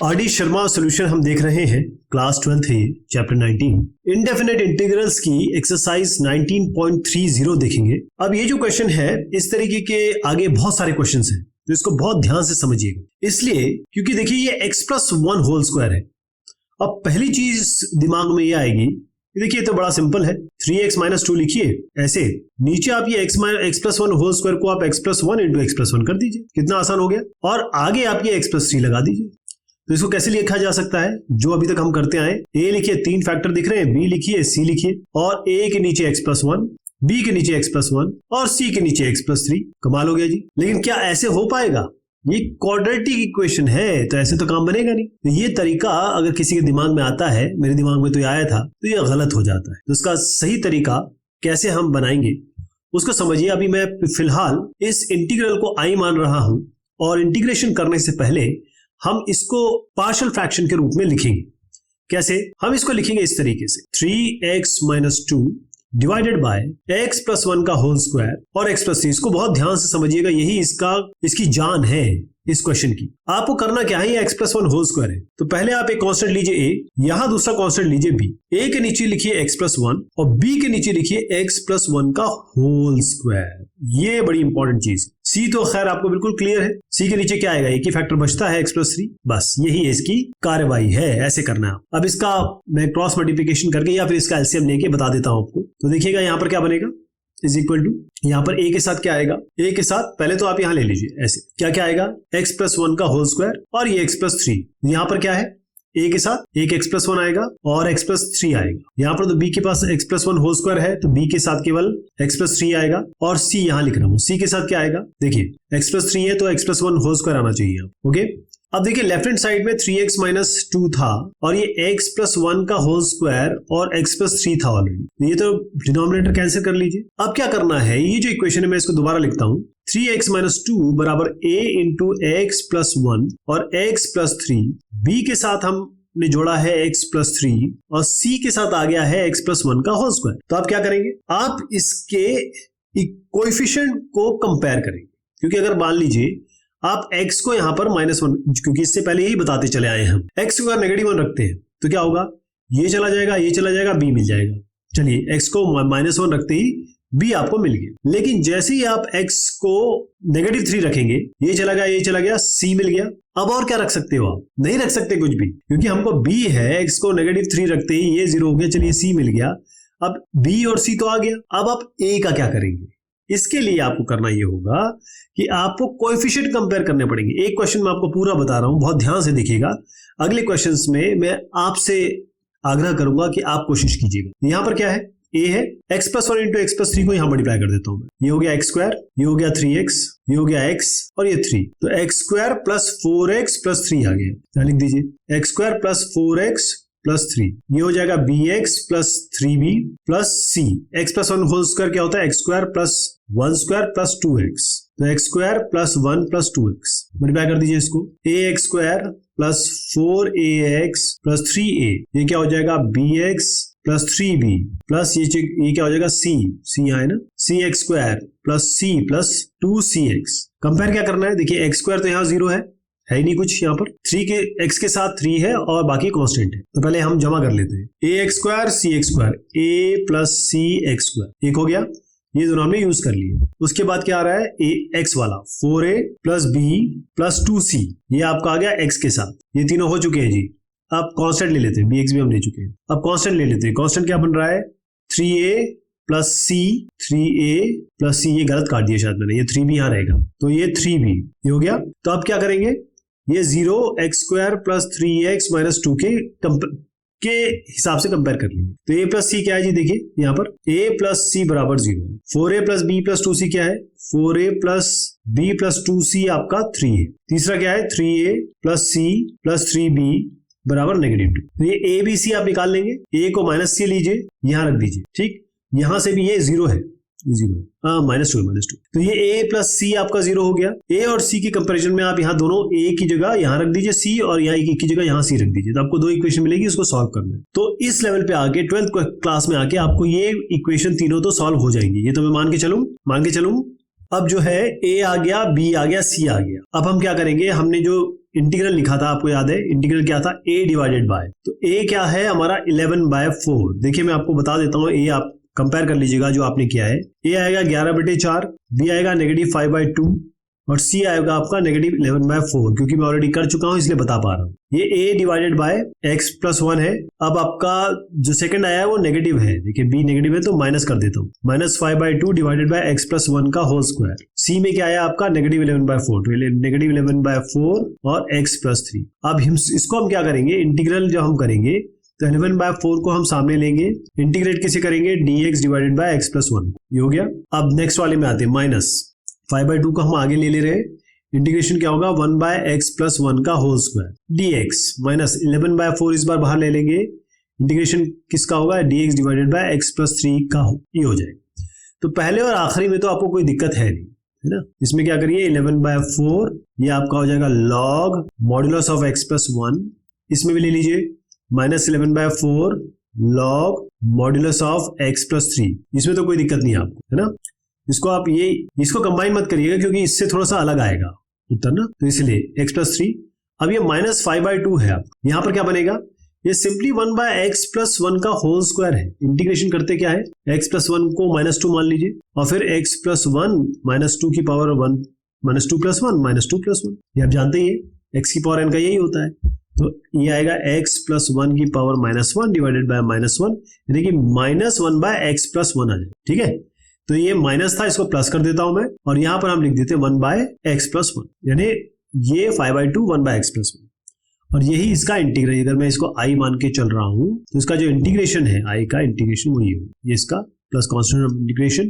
RD. Sharma solution हम देख रहे हैं, क्लास 12th है, चैप्टर 19 इंडेफिनेट इंटीग्रल्स की एक्सरसाइज 19.30 देखेंगे। अब ये जो क्वेश्चन है, इस तरीके के आगे बहुत सारे क्वेश्चंस हैं, तो इसको बहुत ध्यान से समझिएगा। इसलिए क्योंकि देखिए ये x+1 होल स्क्वायर है। अब पहली चीज दिमाग में ये आएगी, देखिए तो बड़ा सिंपल है, 3x - 2 लिखिए ऐसे, नीचे आप ये x+1 होल स्क्वायर को आप x+1 × x+1 कर दीजिए, कितना आसान हो गया। और आगे आप ये x+3 लगा दीजिए। तो इसको कैसे लिखा जा सकता है, जो अभी तक हम करते आए, a लिखिए, 3 फैक्टर दिख रहे हैं, b लिखिए, c लिखिए, और a के नीचे x+1, b के नीचे x+1 और c के नीचे x+3। कमाल हो गया जी। लेकिन क्या ऐसे हो पाएगा? ये क्वाड्रेटिक इक्वेशन है, तो ऐसे तो काम बनेगा नहीं। तो ये तरीका अगर किसी के दिमाग में आता है, मेरे दिमाग में तो ये आया था, तो ये गलत हो जाता है। तो उसका सही तरीका कैसे हम बनाएंगे उसको समझिए। अभी मैं फिलहाल इस इंटीग्रल को i मान रहा हूं, और इंटीग्रेशन करने से पहले हम इसको पार्शियल फ्रैक्शन के रूप में लिखेंगे। कैसे? हम इसको लिखेंगे इस तरीके से, 3x - 2 डिवाइडेड बाय x+1 का होल स्क्वायर और x+3। इसको बहुत ध्यान से समझिएगा, यही इसकी जान है इस क्वेश्चन की। आपको करना क्या है, ये x+1 होल स्क्वायर है, तो पहले आप एक कांस्टेंट लीजिए a, यहां दूसरा कांस्टेंट लीजिए b, a के नीचे लिखिए x+1 और b के नीचे लिखिए x+1 का होल स्क्वायर। ये बड़ी इंपॉर्टेंट चीज है। c तो खैर आपको बिल्कुल क्लियर है, c के नीचे क्या आएगा, एक ही फैक्टर बचता है x+3, बस यही इसकी कार्यवाही है, ऐसे करना है। अब इसका मैं क्रॉस मल्टीप्लिकेशन करके या फिर इसका एलसीएम लेके बता देता हूं आपको। तो देखिएगा यहां पर क्या बनेगा, इज इक्वल टू, यहां पर a के साथ क्या आएगा, a के साथ पहले तो आप यहां ले लीजिए ऐसे, क्या क्या आएगा, x+1 का होल स्क्वायर और ये x+3। यहां पर क्या है, a के साथ एक x+1 आएगा और x+3 आएगा। यहां पर तो b के पास x+1 होल स्क्वायर है, तो b के साथ केवल x+3 आएगा, और c यहां लिख रहा हूं, c के साथ क्या आएगा, देखिए x+3 है तो x+1 होल स्क्वायर आना चाहिए। ओके, अब देखिए लेफ्ट हैंड साइड में 3x - 2 था, और ये x+1 का होल स्क्वायर और x+3 था ऑलरेडी, ये तो डिनोमिनेटर कैंसिल कर लीजिए। अब क्या करना है, ये जो इक्वेशन है मैं इसको दोबारा लिखता हूं, 3x - 2 बराबर a × x+1 और x+3, b के साथ हमने जोड़ा है x+3 और c के साथ आ गया है x+1 का होल स्क्वायर। तो आप क्या करेंगे, आप इसके कोएफिशिएंट को कंपेयर करेंगे, क्योंकि अगर मान लीजिए आप x को यहां पर -1, क्योंकि इससे पहले यही बताते चले आए हम, x को अगर -1 रखते हैं तो क्या होगा, ये चला जाएगा, ये चला जाएगा, b मिल जाएगा। चलिए x को -1 रखते ही b आपको मिल गया। लेकिन जैसे ही आप x को -3 रखेंगे, ये चला गया, ये चला गया, c मिल गया। अब और क्या रख सकते हो आप, नहीं रख सकते कुछ भी, क्योंकि हमको b है, x को -3 रखते ही ये 0 हो गया, चलिए c मिल गया। अब b और c तो आ गया, अब आप a का क्या करेंगे, इसके लिए आपको करना ये होगा कि आपको कोएफिशिएंट कंपेयर करने पड़ेंगे। एक क्वेश्चन मैं आपको पूरा बता रहा हूं, बहुत ध्यान से देखिएगा। अगले क्वेश्चंस में मैं आपसे आग्रह करूंगा कि आप कोशिश कीजिएगा। यहां पर क्या है, a है, x+1 × x+3 को यहां मल्टीप्लाई कर देता हूं मैं। ये हो गया x², ये हो गया 3x, ये हो गया x और ये 3, तो x² + 4x + 3 आ गया। क्या लिख दीजिए, x² + 4x + 3, ये हो जाएगा bx + 3b + c। x+1 whole square क्या होता है, x² + 1² + 2x, तो x² + 1 + 2x मल्टीप्लाई कर दीजिए इसको, ax² + 4ax + 3a, ये क्या हो जाएगा, bx + 3b प्लस ये क्या हो जाएगा, c यहाँ है ना, cx² + c + 2cx। कंपेयर क्या करना है, देखिए x² तो यहाँ 0 है ही नहीं कुछ, यहाँ पर 3 के x के साथ 3 है और बाकी कांस्टेंट है, तो पहले हम जमा कर लेते हैं, ax² cx², a + cx², एक हो गया, ये दोनों हमने यूज कर लिए। उसके बाद क्या आ रहा है, x वाला 4a + b + 2c, ये आपका आ गया x के साथ, ये तीनों हो चुके हैं जी। अब कांस्टेंट ले लेते हैं, bx भी हम ले चुके हैं, अब कांस्टेंट ले लेते हैं। कांस्टेंट क्या बन रहा है, 3a + c, 3a + c, ये गलत काट दिया शायद मैंने, ये 3b यहाँ रहेगा, तो ये 3b, ये हो गया। तो अब क्या करेंगे, ये 0 x² + 3x - 2 के हिसाब से कंपेयर कर लेंगे। तो a + c क्या है जी, देखिए यहाँ पर a + c = 0 है। 4a + b + 2c क्या है, 4a + b + 2c आपका 3 है। तीसरा क्या है, 3a + c + 3b = -2। तो ये a b c आप निकाल लेंगे, a को -c लीजिए, यहाँ रख दीजिए, ठीक, यहां से भी ये 0 है, 0 है, -2, तो ये a + c आपका 0 हो गया। a और c की कंपैरिजन में आप यहाँ दोनों a की जगह यहाँ रख दीजिए c, और यहाँ a की जगह यहाँ c रख दीजिए, तो आपको 2 इक्वेशन मिलेगी, इसको सॉल्व करना है। तो इस लेवल पे आके 12th क्लास में आके आपको ये इक्वेशन तीनों तो सॉल्व हो जाएंगी, ये तो मैं मान के चलूं, अब जो है a आ गया, b आ गया, c आ गया। अब हम क्या करेंगे, हमने जो इंटीग्रल लिखा था आपको याद है, इंटीग्रल क्या था, a डिवाइडेड बाय, तो a क्या है हमारा 11/4। देखिए मैं आपको बता देता हूँ, a आप कंपेयर कर लीजिएगा जो आपने किया है। a आएगा 11/4, b आएगा -5/2 और c आएगा आपका -11/4, क्योंकि मैं ऑलरेडी कर चुका हूं इसलिए बता पा रहा हूं। ये a divided by x plus 1 है। अब आपका जो सेकंड आया है वो नेगेटिव है, देखिए b नेगेटिव है तो माइनस कर देता हूँ, -5/2 डिवाइडेड बाय x प्लस 1 का होल स्क्वायर। c में क्या आया आपका -11/4, तो -11/4 और x प्लस 3। अब इसको हम क्या करेंगे, इंटीग्रल जो हम करेंगे तो 11/4 को हम सामने लेंगे, इंटीग्रेट कैसे करेंगे, dx divided by x plus 1, ये हो गया। अब नेक्स्ट वाले में आते हैं, -5/2 को हम आगे ले रहे हैं, इंटीग्रेशन क्या होगा, 1/x प्लस 1 का होल स्क्वायर dx माइनस 11/4 इस बार बाहर ले लेंगे, इंटीग्रेशन किसका होगा, dx divided by x plus 3 का, ये हो जाएगा। तो पहले और आखिरी में तो आपको कोई दिक्कत है नहीं, है ना। इसमें क्या करिए, 11/4 ये आपका हो जाएगा log modulus of x plus 1, इसमें भी ले लीजिए -11/4 log modulus of x plus 3, इसमें तो कोई दिक्कत नहीं है आपको, है ना। इसको आप इसको कंबाइन मत करिएगा क्योंकि इससे थोड़ा सा अलग आएगा उत्तर ना, तो इसलिए x प्लस 3। अब ये -5/2 है, आप यहाँ पर क्या बनेगा, ये सिंपली 1/x प्लस 1 का होल स्क्वायर है। इंटीग्रेशन करते क्या है, x प्लस 1 को -2 मान लीजिए और फिर x प्लस 1 -2 की पावर 1, -2 प्लस 1 -2 प्लस 1, ये आप जानते ही है x की पावर n का यही होता है। तो ये आएगा x प्लस 1 की पावर -1 डिवाइडेड बाय -1, यानी कि -1/x प्लस 1 आ जाए, ठीक है। तो ये माइनस था, इसको प्लस कर देता हूं मैं, और यहां पर हम लिख देते हैं 1/x प्लस 1, यानी ये 5/2 1/x प्लस 1, और यही इसका इंटीग्रेशन। अगर मैं इसको i मान के चल रहा हूं तो इसका जो इंटीग्रेशन है, i का इंटीग्रेशन वो ये इसका प्लस कॉन्स्टेंट ऑफ इंटीग्रेशन,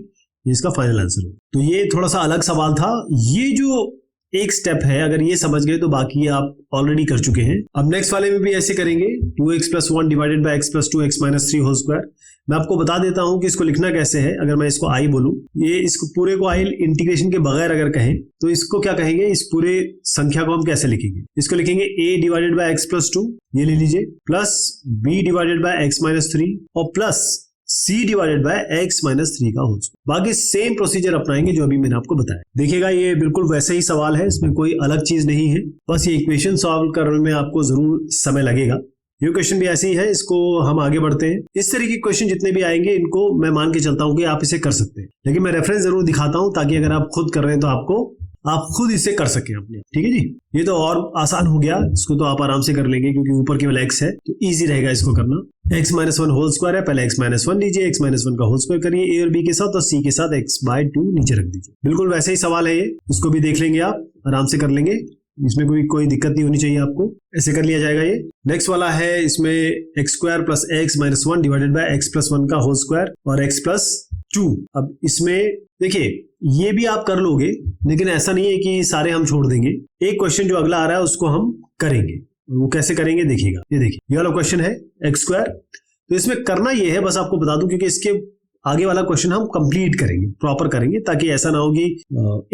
ये इसका फाइनल आंसर हो। तो ये थोड़ा सा अलग सवाल था, ये जो एक स्टेप है, अगर ये समझ गए तो बाकी आप ऑलरेडी कर चुके हैं। अब नेक्स्ट वाले में भी ऐसे करेंगे, 2x plus 1 divided by x plus 2x minus 3 whole square. मैं आपको बता देता हूं कि इसको लिखना कैसे है। अगर मैं इसको i बोलूं, ये इसको पूरे को i इंटीग्रेशन के बगैर अगर कहें तो इसको क्या कहेंगे, इस पूरे संख्या को हम कैसे लिखेंगे, इसको लिखेंगे a divided by x plus 2, ये ले लीजिए, plus b divided by x minus 3 और plus c divided by x minus 3 का होल स्क्वायर। बाकी सेम प्रोसीजर अपनाएंगे जो अभी मैंने आपको बताया। देखिएगा ये बिल्कुल वैसे ही सवाल है, इसमें कोई अलग चीज नहीं है, बस ये इक्वेशन सॉल्व करने में आपको जरूर समय लगेगा। ये क्वेश्चन भी ऐसे ही है, इसको हम आगे बढ़ते हैं। इस तरह के क्वेश्चन जितने भी आएंगे इनको मैं मान के चलता हूं कि आप इसे कर सकते हैं, लेकिन मैं रेफरेंस जरूर दिखाता हूं ताकि अगर आप खुद कर रहे हैं तो आप खुद इसे कर सकें अपने, ठीक है जी। ये तो और आसान हो गया, इसको तो आप आराम से कर लेंगे क्योंकि ऊपर केवल x है तो इजी रहेगा इसको करना। x माइनस 1 होल स्क्वायर है, पहले x माइनस 1 लीजिए, x माइनस 1 का होल स्क्वायर करिए a और b के साथ और c के साथ x/2 नीचे रख दीजिए। बिल्कुल वैसे ही सवाल है ये, इसको भी देख लेंगे आप, आराम से कर लेंगे, इसमें कोई दिक्कत नहीं होनी चाहिए आपको, ऐसे कर लिया जाएगा। ये नेक्स्ट वाला है, इसमें x square plus x minus 1 divided by x plus 1 का होल स्क्वायर और x प्लस 2। अब इसमें देखिए ये भी आप कर लोगे, लेकिन ऐसा नहीं है कि सारे हम छोड़ देंगे। एक क्वेश्चन जो अगला आ रहा है उसको हम करेंगे, वो कैसे करेंगे देखिएगा। ये देखिए ये वाला क्वेश्चन है x स्क्वायर, तो इसमें करना ये है, बस आपको बता दूं क्योंकि इसके आगे वाला क्वेश्चन हम कंप्लीट करेंगे, प्रॉपर करेंगे, ताकि ऐसा ना हो कि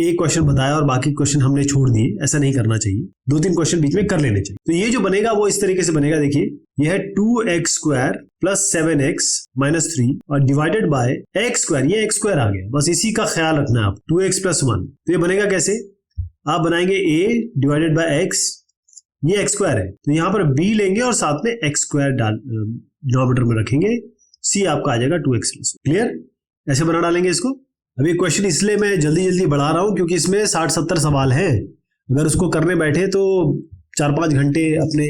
एक क्वेश्चन बताया और बाकी क्वेश्चन हमने छोड़ दिए, ऐसा नहीं करना चाहिए। 2-3 क्वेश्चन बीच में कर लेने चाहिए। तो ये जो बनेगा वो इस तरीके से बनेगा, देखिए ये है 2x square plus 7x minus 3 और डिवाइडेड बाय x स्क्वायर, ये x स्क्वायर आ गया, बस इसी का ख्याल रखना है आप, 2x प्लस 1। तो ये बनेगा कैसे, आप बनाएंगे a डिवाइडेड बाय x, ये x स्क्वायर है तो यहाँ पर b लेंगे और साथ में x स्क्वायर डिनोमिनेटर में रखेंगे, c आपका आ जाएगा 2x प्लस 1। क्लियर, ऐसे बना डालेंगे इसको। अभी क्वेश्चन इसलिए मैं जल्दी बढ़ा रहा हूं क्योंकि इसमें 60-70 सवाल हैं, अगर उसको करने बैठे तो 4-5 घंटे अपने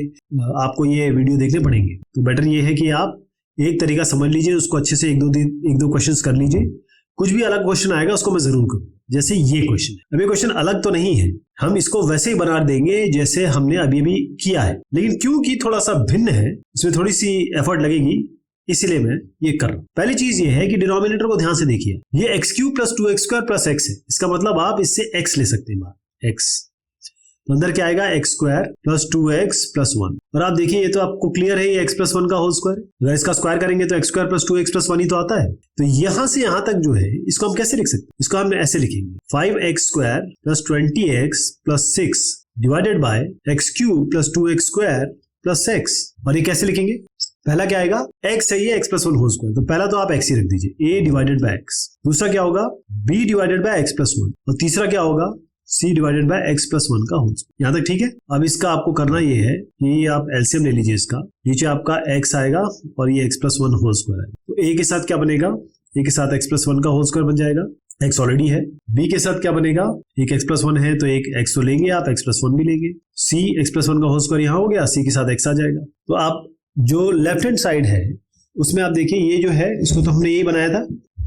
आपको ये वीडियो देखने पड़ेंगे। तो बेटर ये है कि आप एक तरीका समझ लीजिए, उसको अच्छे से एक दो क्वेश्चन कर लीजिए। कुछ भी अलग क्वेश्चन आएगा उसको मैं जरूर करूँ, जैसे ये क्वेश्चन है। अब ये क्वेश्चन अलग तो नहीं है, हम इसको वैसे ही बना देंगे जैसे हमने अभी भी किया है, लेकिन क्योंकि थोड़ा सा भिन्न है, इसमें थोड़ी सी एफर्ट लगेगी, इसीलिए मैं ये कर रहा हूं। पहली चीज ये है कि डिनोमिनेटर को ध्यान से देखिए, ये x cube plus 2x square plus x है, इसका मतलब आप इससे x ले सकते हैं बाहर, x तो अंदर क्या आएगा, x square plus 2x plus 1। और आप देखिए ये तो आपको क्लियर है, ये x प्लस 1 का होल स्क्वायर, अगर इसका स्क्वायर करेंगे तो x square plus 2x plus 1 ही तो आता है। तो यहां से यहां तक जो है इसको हम कैसे लिख सकते हैं, इसको हम ऐसे लिखेंगे 5x square plus 20x plus 6 divided by x cube plus 2x square plus x। और ये कैसे लिखेंगे, पहला क्या आएगा, x है ये x प्लस 1 होल स्क्वायर, तो पहला तो आप x ही रख दीजिए, a डिवाइडेड बाय x। दूसरा क्या होगा, b divided by x plus 1, और तीसरा क्या होगा, c divided by x plus 1 का होल स्क्वायर। यहां तक ठीक है। अब इसका आपको करना ये है कि आप एलसीएम ले लीजिए इसका, नीचे आपका x आएगा और ये x प्लस 1 होल स्क्वायर है, तो a के साथ क्या बनेगा, a के साथ x प्लस 1 का होल स्क्वायर बन जाएगा, x ऑलरेडी है। b के साथ क्या बनेगा, एक x प्लस 1 है तो एक x तो लेंगे आप, x प्लस 1 भी लेंगे, c x प्लस 1 का होल स्क्वायर यहाँ हो गया, c के साथ x आ जाएगा। तो आप जो लेफ्ट हैंड साइड है उसमें आप देखिए ये जो है इसको तो हमने यही बनाया था,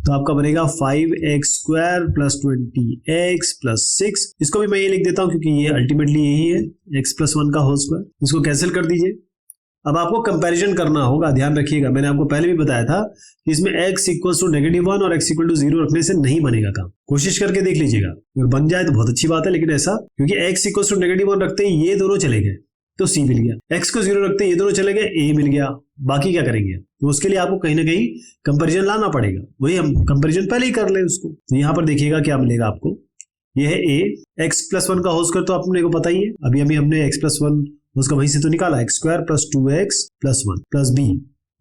तो आपका बनेगा 5x square plus 20x plus 6। इसको भी मैं ये लिख देता हूं क्योंकि ये अल्टीमेटली यही है x प्लस 1 का होल स्क्वायर। इसको कैंसिल कर दीजिए। अब आपको कंपैरिजन करना होगा, ध्यान रखिएगा, मैंने आपको पहले भी बताया था कि इसमें x इक्वल टू -1 और x इक्वल टू 0 रखने से नहीं बनेगा काम। कोशिश करके देख लीजिएगा, अगर बन जाए तो बहुत अच्छी बात है, लेकिन ऐसा क्योंकि x इक्वल टू -1 रखते ही ये दोनों चले गए तो c मिल गया, x को 0 रखते ही ये दोनों चले गए a मिल गया, बाकी क्या करेंगे। तो उसके लिए आपको कहीं ना कहीं कंपैरिजन लाना पड़ेगा, वही हम कंपैरिजन पहले ही कर ले उसको। तो यहाँ पर देखिएगा क्या मिलेगा आपको, ये है a, x प्लस 1 का होल स्क्वायर तो अपने को पता ही है, अभी हमने x प्लस 1 उसका वहीं से तो निकाला, x square plus 2x plus 1 plus b,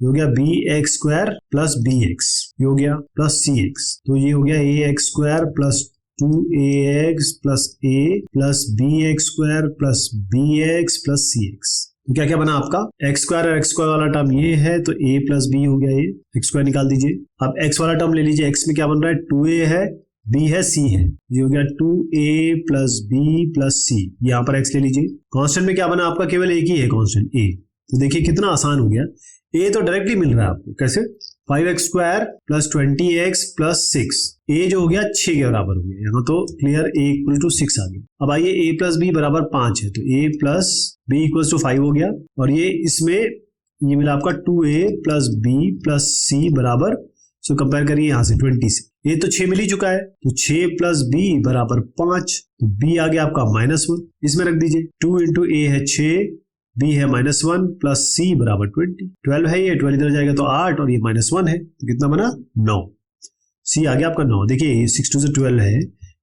ये हो गया bx स्क्वायर प्लस bx, ये हो गया प्लस cx, तो ये हो गया ax square plus 2ax plus a plus bx square plus bx plus cx। तो क्या क्या बना आपका, x स्क्वायर और x स्क्वायर वाला टर्म ये है तो a प्लस b हो गया, ये x स्क्वायर निकाल दीजिए। अब x वाला टर्म ले लीजिए, x में क्या बन रहा है, 2a है, b है, c है, ये हो गया 2a plus b plus c। यहाँ पर x ले लीजिए। कांस्टेंट में क्या बना आपका, केवल एक ही है कांस्टेंट a, तो देखिए कितना आसान हो गया। a तो डायरेक्टली मिल रहा है आपको, कैसे, 5x square plus 20x plus 6, a जो हो गया 6 के बराबर हो गया, यहाँ तो क्लियर a इक्वल टू 6 आ गया। अब आइए a प्लस बी बराबर 5 है, तो a plus B equal to 5 हो गया, और ये इसमें ये मिला आपका 2a plus b plus c बराबर, सो कंपेयर करिए यहाँ से 20 से, a तो 6 मिल ही चुका है, तो 6 प्लस b बराबर 5, तो b आ गया आपका -1, इसमें रख दीजिए, 2 इंटू a है 6, b है -1 प्लस c बराबर 20, 12 है, ये 12 इधर जाएगा तो 8 और ये -1 है, तो कितना बना 9, c आ गया आपका 9। देखिए ये 6 2 से 12 है,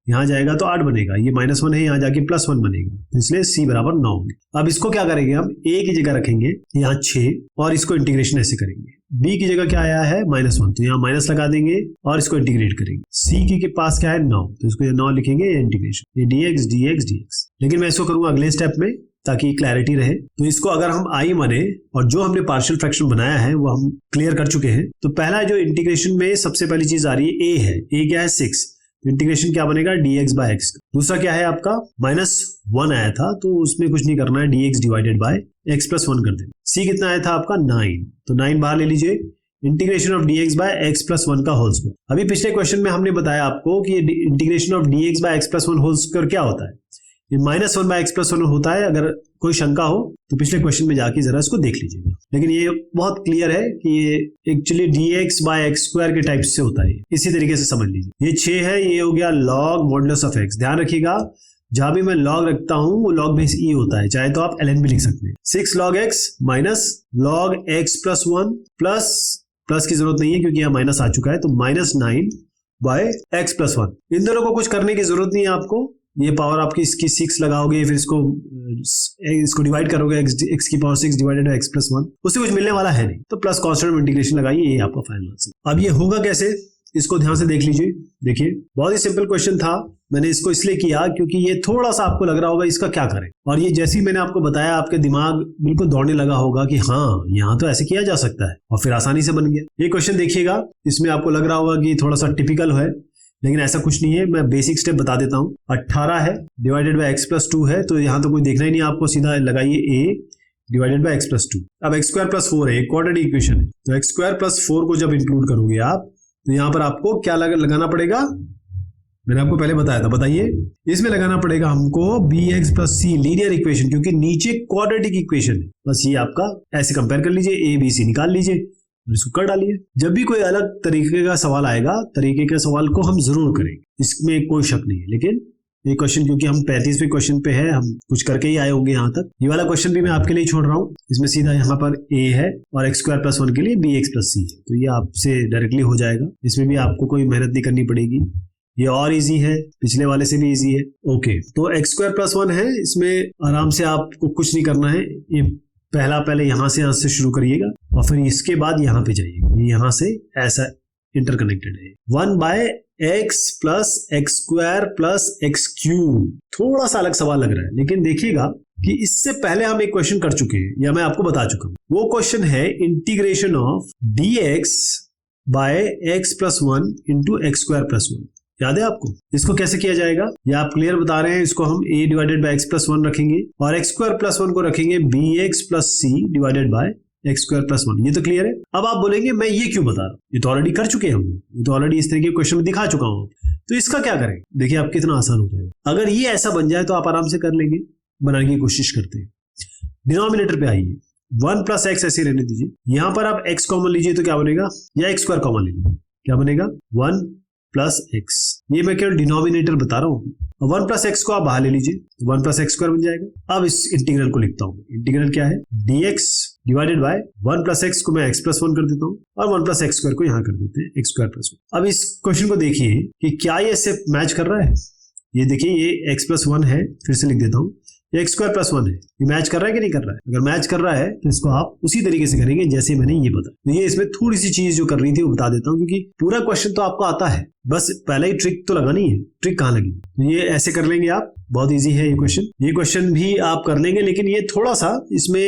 यहाँ जाएगा तो 8 बनेगा, ये -1 है, यहाँ जाके +1 बनेगा, तो इसलिए c बराबर 9 होगी। अब इसको क्या करेंगे हम, a की जगह रखेंगे यहाँ 6 और इसको इंटीग्रेशन ऐसे करेंगे, b की जगह क्या आया है -1, तो यहाँ माइनस लगा देंगे और इसको इंटीग्रेट करेंगे, c के पास क्या है 9, तो इसको 9 लिखेंगे, ये इंटीग्रेशन, ये dx dx dx। लेकिन मैं इसको करूंगा अगले स्टेप में ताकि क्लैरिटी रहे। तो इसको अगर हम i माने और जो हमने पार्शियल फ्रैक्शन बनाया है वो हम क्लियर कर चुके हैं, तो पहला जो इंटीग्रेशन में सबसे पहली चीज आ रही है a है, a क्या है 6, इंटीग्रेशन क्या बनेगा dx बाय x। दूसरा क्या है आपका -1 आया था, तो उसमें कुछ नहीं करना है, dx divided by x plus 1 कर देना। c कितना आया था आपका 9, तो 9 बाहर ले लीजिए, integration of dx by x plus 1 का होल स्क्वायर। अभी पिछले क्वेश्चन में हमने बताया आपको कि integration of dx by x plus 1 whole square क्या होता है, ये -1 बाय x प्लस 1 होता है। अगर कोई शंका हो तो पिछले क्वेश्चन में जाके जरा इसको देख लीजिएगा, लेकिन ये बहुत क्लियर है कि ये actually dx by x square के टाइप से होता है, इसी तरीके से समझ लीजिए। ये 6 है, ये हो गया log मॉडुलस ऑफ x। ध्यान रखिएगा जहां भी मैं log रखता हूं वो log बेस e होता है, चाहे तो आप ln भी लिख सकते हैं। 6 log x minus log x plus 1 plus की जरूरत नहीं है क्योंकि यहाँ माइनस आ चुका है, तो -9 बाय x प्लस 1। इन दोनों को कुछ करने की जरूरत नहीं है आपको, ये पावर आपकी इसकी 6 लगाओगे, फिर इसको डिवाइड करोगे, x की power 6 divided by x plus 1, उससे कुछ मिलने वाला है नहीं, तो प्लस कांस्टेंट में इंटीग्रेशन लगाइए, ये आपका फाइनल आंसर। अब ये होगा कैसे, इसको ध्यान से देख लीजिए। देखिए बहुत ही सिंपल क्वेश्चन था, मैंने इसको इसलिए किया क्योंकि ये थोड़ा सा आपको लग रहा होगा इसका क्या करें, और ये जैसे ही मैंने आपको बताया आपके दिमाग बिल्कुल दौड़ने लगा होगा कि हाँ यहाँ तो ऐसे किया जा सकता है, और फिर आसानी से बन गया। ये क्वेश्चन देखिएगा, इसमें आपको लग रहा होगा कि थोड़ा सा टिपिकल है, लेकिन ऐसा कुछ नहीं है। मैं बेसिक स्टेप बता देता हूँ। 18 है डिवाइडेड बाय x प्लस 2 है, तो यहाँ तो कोई देखना ही नहीं आपको, सीधा लगाइए a divided by x plus 2। अब x स्क्वायर प्लस 4 है, एक क्वाड्रेटिक इक्वेशन है, तो x स्क्वायर प्लस 4 को जब इंक्लूड करोगे आप, तो यहाँ पर आपको क्या लगाना पड़ेगा, मैंने आपको पहले बताया था, बताइए। इसमें लगाना पड़ेगा हमको bx plus c linear equation, क्योंकि नीचे क्वाड्रेटिक इक्वेशन है। बस ये आपका ऐसे कंपेयर कर लीजिए, a b c निकाल लीजिए और इसको कर डालिए। जब भी कोई अलग तरीके का सवाल आएगा, तरीके के सवाल को हम जरूर करेंगे, इसमें कोई शक नहीं है। लेकिन ये क्वेश्चन क्योंकि हम 35वें क्वेश्चन पे है, हम कुछ करके ही आए होंगे यहाँ तक, ये वाला क्वेश्चन भी मैं आपके लिए छोड़ रहा हूँ। इसमें सीधा यहाँ पर a है और x स्क्वायर प्लस 1 के लिए bx प्लस c है, तो ये आपसे डायरेक्टली हो जाएगा, इसमें भी आपको कोई मेहनत नहीं करनी पड़ेगी, ये और इजी है, पिछले वाले से भी इजी है। ओके, तो x स्क्वायर प्लस 1 है, इसमें आराम से आपको कुछ नहीं करना है, ये पहले यहाँ से शुरू करिएगा और फिर इसके बाद यहाँ पे जाइएगा, यहाँ से ऐसा इंटरकनेक्टेड है। 1/x plus x square plus x cube, थोड़ा सा अलग सवाल लग रहा है, लेकिन देखिएगा कि इससे पहले हम एक क्वेश्चन कर चुके हैं या मैं आपको बता चुका हूं। वो क्वेश्चन है integration of dx by x plus 1 into X square plus 1। याद है आपको? इसको कैसे किया जाएगा या आप क्लियर बता रहे हैं? इसको हम a divided by x plus 1 रखेंगे और एक्स स्क्वायर प्लस 1 को रखेंगे bx plus c divided by x square plus 1। ये तो क्लियर है। अब आप बोलेंगे मैं ये क्यों बता रहा हूँ, ये तो ऑलरेडी कर चुके हैं हम, ये तो ऑलरेडी इस तरीके के क्वेश्चन में दिखा चुका हूँ। तो इसका क्या करें? देखिए आप कितना आसान हो जाएगा। अगर ये ऐसा बन जाए तो आप आराम से कर लेंगे, बनाने की कोशिश करते हैं। डिनोमिनेटर पे आइए, 1 प्लस एक्स ऐसे रहने दीजिए, यहां पर आप x कॉमन लीजिए तो क्या बनेगा, या एक्स स्क्वायर कॉमन ले लीजिए, क्या बनेगा 1 प्लस एक्स। ये मैं केवल डिनोमिनेटर बता रहा हूँ। 1 प्लस एक्स को आप बाहर ले लीजिए, 1 प्लस एक्स स्क्वायर बन जाएगा। अब इस इंटीग्रल को लिखता हूँ, इंटीग्रल क्या है, dx divided by 1 plus x को मैं x प्लस 1 कर देता हूँ और 1 प्लस एक्स स्क्वायर को यहाँ कर देते हैं एक्स स्क्वायर प्लस 1। अब इस क्वेश्चन को देखिए कि क्या ये इससे मैच कर रहा है। ये देखिए ये x प्लस 1 है, फिर से लिख देता हूँ, ये एक्स स्क्वायर प्लस 1 है, ये मैच कर रहा है कि नहीं कर रहा है? अगर मैच कर रहा है तो इसको आप उसी तरीके से करेंगे जैसे मैंने ये बताया। तो ये इसमें थोड़ी सी चीज जो कर रही थी वो बता देता हूँ, क्योंकि पूरा क्वेश्चन तो आपको आता है, बस पहले ही ट्रिक तो लगानी है। ट्रिक कहाँ लगी? तो ये ऐसे कर लेंगे आप, बहुत ईजी है ये क्वेश्चन। ये क्वेश्चन भी आप कर लेंगे, लेकिन ये थोड़ा सा इसमें,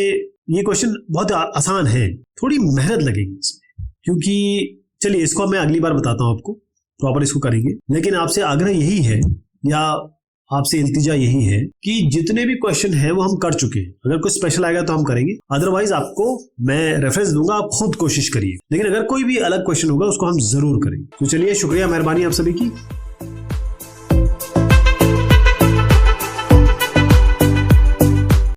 ये क्वेश्चन बहुत आसान है, थोड़ी मेहनत लगेगी इसमें, क्योंकि चलिए इसको मैं अगली बार बताता हूँ आपको, प्रॉपर इसको करेंगे। लेकिन आपसे आग्रह यही है या आपसे इल्तिजा यही है कि जितने भी क्वेश्चन हैं वो हम कर चुके हैं। अगर कुछ स्पेशल आएगा तो हम करेंगे, अदरवाइज आपको मैं रेफरेंस दूंगा, आप खुद कोशिश करिए। लेकिन अगर कोई भी अलग क्वेश्चन होगा उसको हम जरूर करेंगे। तो चलिए, शुक्रिया, मेहरबानी आप सभी की।